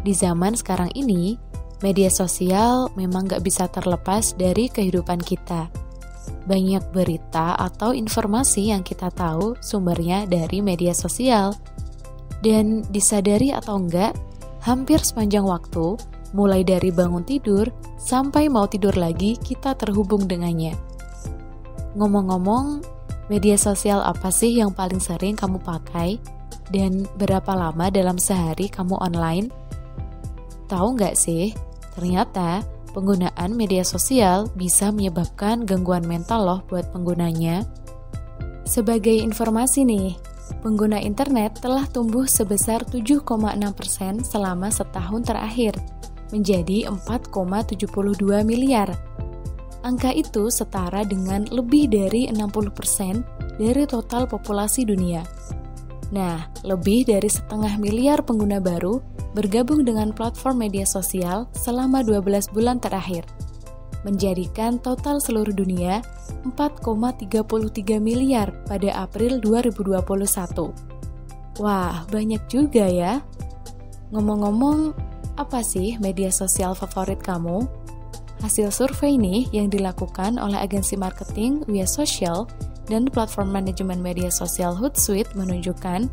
Di zaman sekarang ini, media sosial memang gak bisa terlepas dari kehidupan kita. Banyak berita atau informasi yang kita tahu sumbernya dari media sosial. Dan disadari atau enggak, hampir sepanjang waktu, mulai dari bangun tidur sampai mau tidur lagi, kita terhubung dengannya. Ngomong-ngomong, media sosial apa sih yang paling sering kamu pakai? Dan berapa lama dalam sehari kamu online? Tahu nggak sih, ternyata penggunaan media sosial bisa menyebabkan gangguan mental loh buat penggunanya. Sebagai informasi nih, pengguna internet telah tumbuh sebesar 7,6% selama setahun terakhir, menjadi 4,72 miliar. Angka itu setara dengan lebih dari 60% dari total populasi dunia. Nah, lebih dari 1,5 miliar pengguna baru bergabung dengan platform media sosial selama 12 bulan terakhir, menjadikan total seluruh dunia 4,33 miliar pada April 2021. Wah, banyak juga ya. Ngomong-ngomong, apa sih media sosial favorit kamu? Hasil survei ini yang dilakukan oleh agensi marketing We Are Social dan platform manajemen media sosial Hootsuite menunjukkan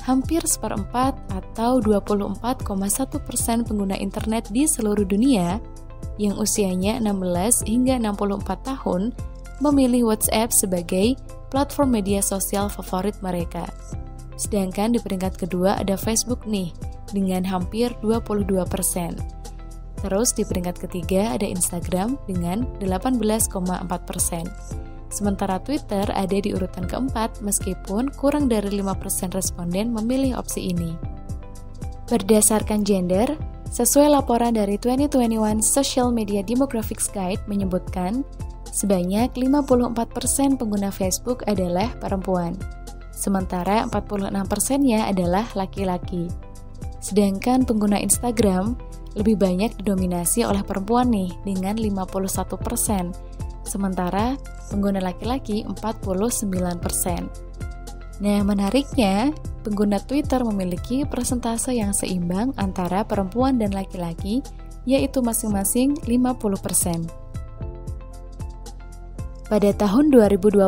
hampir seperempat atau 24,1% pengguna internet di seluruh dunia yang usianya 16 hingga 64 tahun memilih WhatsApp sebagai platform media sosial favorit mereka. Sedangkan di peringkat kedua ada Facebook nih dengan hampir 22%. Terus di peringkat ketiga ada Instagram dengan 18,4%. Sementara Twitter ada di urutan keempat meskipun kurang dari 5% responden memilih opsi ini. Berdasarkan gender, sesuai laporan dari 2021 Social Media Demographics Guide menyebutkan, sebanyak 54% pengguna Facebook adalah perempuan, sementara 46%-nya adalah laki-laki. Sedangkan pengguna Instagram lebih banyak didominasi oleh perempuan nih dengan 51%, sementara pengguna laki-laki 49%. Nah, menariknya, pengguna Twitter memiliki persentase yang seimbang antara perempuan dan laki-laki, yaitu masing-masing 50%. Pada tahun 2020,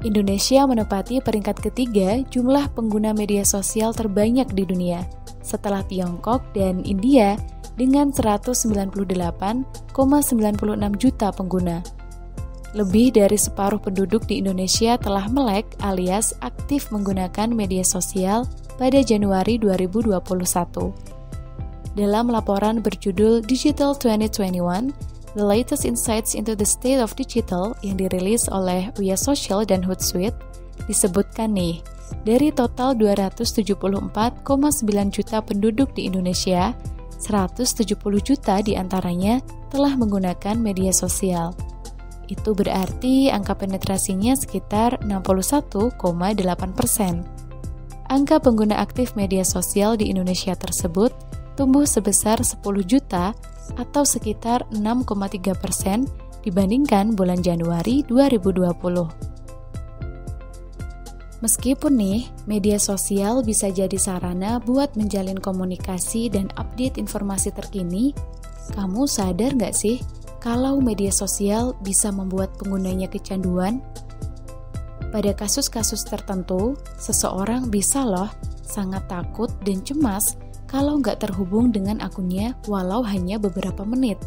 Indonesia menempati peringkat ketiga jumlah pengguna media sosial terbanyak di dunia, setelah Tiongkok dan India dengan 198,96 juta pengguna. Lebih dari separuh penduduk di Indonesia telah melek alias aktif menggunakan media sosial pada Januari 2021. Dalam laporan berjudul Digital 2021, The Latest Insights into the State of Digital yang dirilis oleh We Are Social dan Hootsuite, disebutkan nih, dari total 274,9 juta penduduk di Indonesia, 170 juta diantaranya telah menggunakan media sosial. Itu berarti angka penetrasinya sekitar 61,8%. Angka pengguna aktif media sosial di Indonesia tersebut tumbuh sebesar 10 juta atau sekitar 6,3% dibandingkan bulan Januari 2020. Meskipun nih, media sosial bisa jadi sarana buat menjalin komunikasi dan update informasi terkini, kamu sadar nggak sih kalau media sosial bisa membuat penggunanya kecanduan? Pada kasus-kasus tertentu, seseorang bisa loh sangat takut dan cemas kalau nggak terhubung dengan akunnya walau hanya beberapa menit.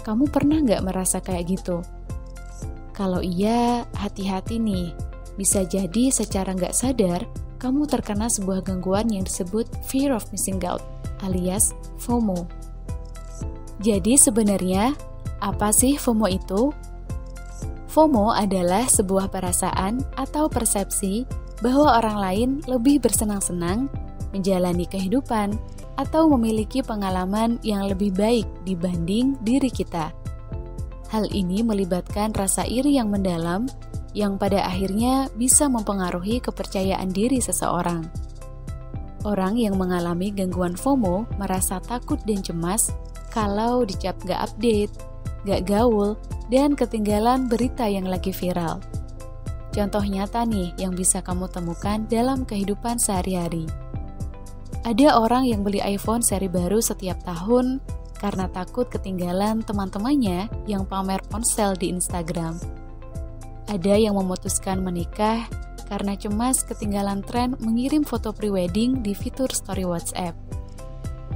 Kamu pernah nggak merasa kayak gitu? Kalau iya, hati-hati nih. Bisa jadi secara nggak sadar, kamu terkena sebuah gangguan yang disebut fear of missing out, alias FOMO. Jadi sebenarnya, apa sih FOMO itu? FOMO adalah sebuah perasaan atau persepsi bahwa orang lain lebih bersenang-senang, menjalani kehidupan, atau memiliki pengalaman yang lebih baik dibanding diri kita. Hal ini melibatkan rasa iri yang mendalam, yang pada akhirnya bisa mempengaruhi kepercayaan diri seseorang. Orang yang mengalami gangguan FOMO merasa takut dan cemas kalau dicap gak update, gak gaul, dan ketinggalan berita yang lagi viral. Contoh nyata nih yang bisa kamu temukan dalam kehidupan sehari-hari. Ada orang yang beli iPhone seri baru setiap tahun karena takut ketinggalan teman-temannya yang pamer ponsel di Instagram. Ada yang memutuskan menikah karena cemas ketinggalan tren mengirim foto prewedding di fitur story WhatsApp.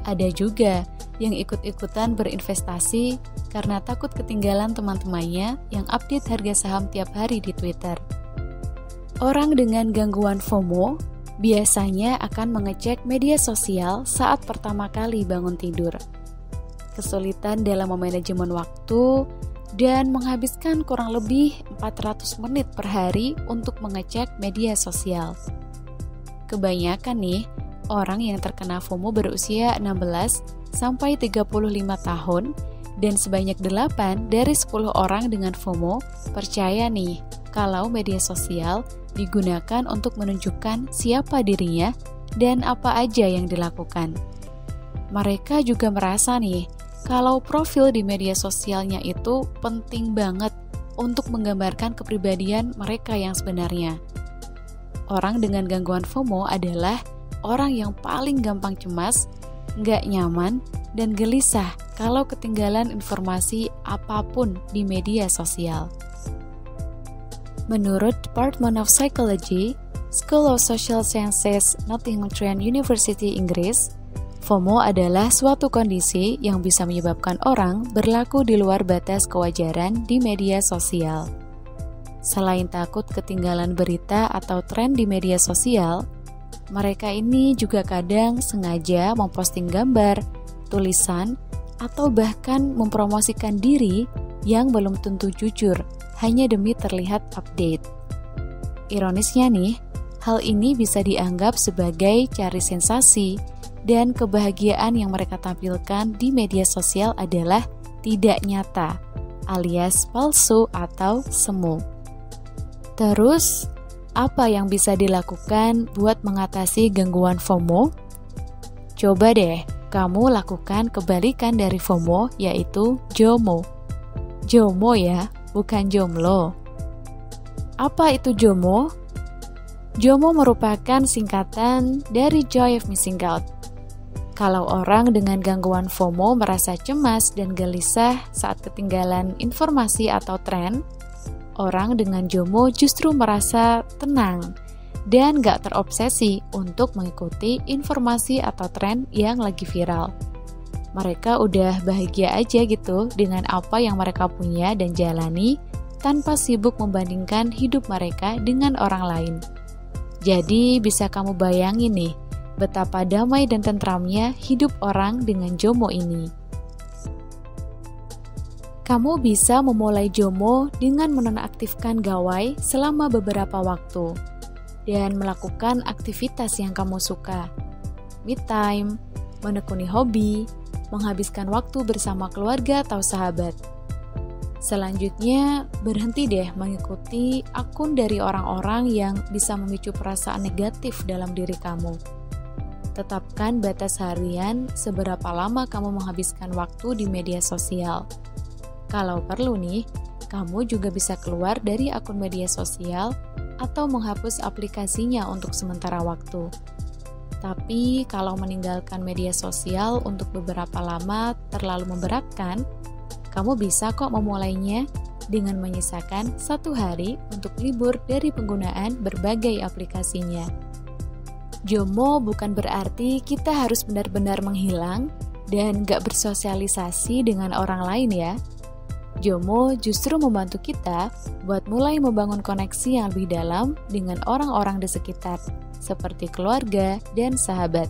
Ada juga yang ikut-ikutan berinvestasi karena takut ketinggalan teman-temannya yang update harga saham tiap hari di Twitter. Orang dengan gangguan FOMO biasanya akan mengecek media sosial saat pertama kali bangun tidur. Kesulitan dalam memanajemen waktu dan menghabiskan kurang lebih 400 menit per hari untuk mengecek media sosial. Kebanyakan nih, orang yang terkena FOMO berusia 16 sampai 35 tahun dan sebanyak 8 dari 10 orang dengan FOMO percaya nih kalau media sosial digunakan untuk menunjukkan siapa dirinya dan apa aja yang dilakukan. Mereka juga merasa nih, kalau profil di media sosialnya itu penting banget untuk menggambarkan kepribadian mereka yang sebenarnya. Orang dengan gangguan FOMO adalah orang yang paling gampang cemas, nggak nyaman, dan gelisah kalau ketinggalan informasi apapun di media sosial. Menurut Department of Psychology, School of Social Sciences, Nottingham Trent University, Inggris, FOMO adalah suatu kondisi yang bisa menyebabkan orang berlaku di luar batas kewajaran di media sosial. Selain takut ketinggalan berita atau tren di media sosial, mereka ini juga kadang sengaja memposting gambar, tulisan, atau bahkan mempromosikan diri yang belum tentu jujur hanya demi terlihat update. Ironisnya nih, hal ini bisa dianggap sebagai cari sensasi dan kebahagiaan yang mereka tampilkan di media sosial adalah tidak nyata, alias palsu atau semu. Terus, apa yang bisa dilakukan buat mengatasi gangguan FOMO? Coba deh, kamu lakukan kebalikan dari FOMO, yaitu JOMO. JOMO ya, bukan jomblo. Apa itu JOMO? JOMO merupakan singkatan dari Joy of Missing Out. Kalau orang dengan gangguan FOMO merasa cemas dan gelisah saat ketinggalan informasi atau tren, orang dengan JOMO justru merasa tenang dan gak terobsesi untuk mengikuti informasi atau tren yang lagi viral. Mereka udah bahagia aja gitu dengan apa yang mereka punya dan jalani tanpa sibuk membandingkan hidup mereka dengan orang lain. Jadi bisa kamu bayangin nih, betapa damai dan tentramnya hidup orang dengan JOMO ini. Kamu bisa memulai JOMO dengan menonaktifkan gawai selama beberapa waktu dan melakukan aktivitas yang kamu suka. Me time, menekuni hobi, menghabiskan waktu bersama keluarga atau sahabat. Selanjutnya, berhenti deh mengikuti akun dari orang-orang yang bisa memicu perasaan negatif dalam diri kamu. Tetapkan batas harian seberapa lama kamu menghabiskan waktu di media sosial. Kalau perlu nih, kamu juga bisa keluar dari akun media sosial atau menghapus aplikasinya untuk sementara waktu. Tapi kalau meninggalkan media sosial untuk beberapa lama terlalu memberatkan, kamu bisa kok memulainya dengan menyisakan 1 hari untuk libur dari penggunaan berbagai aplikasinya. JOMO bukan berarti kita harus benar-benar menghilang dan gak bersosialisasi dengan orang lain ya. JOMO justru membantu kita buat mulai membangun koneksi yang lebih dalam dengan orang-orang di sekitar, seperti keluarga dan sahabat.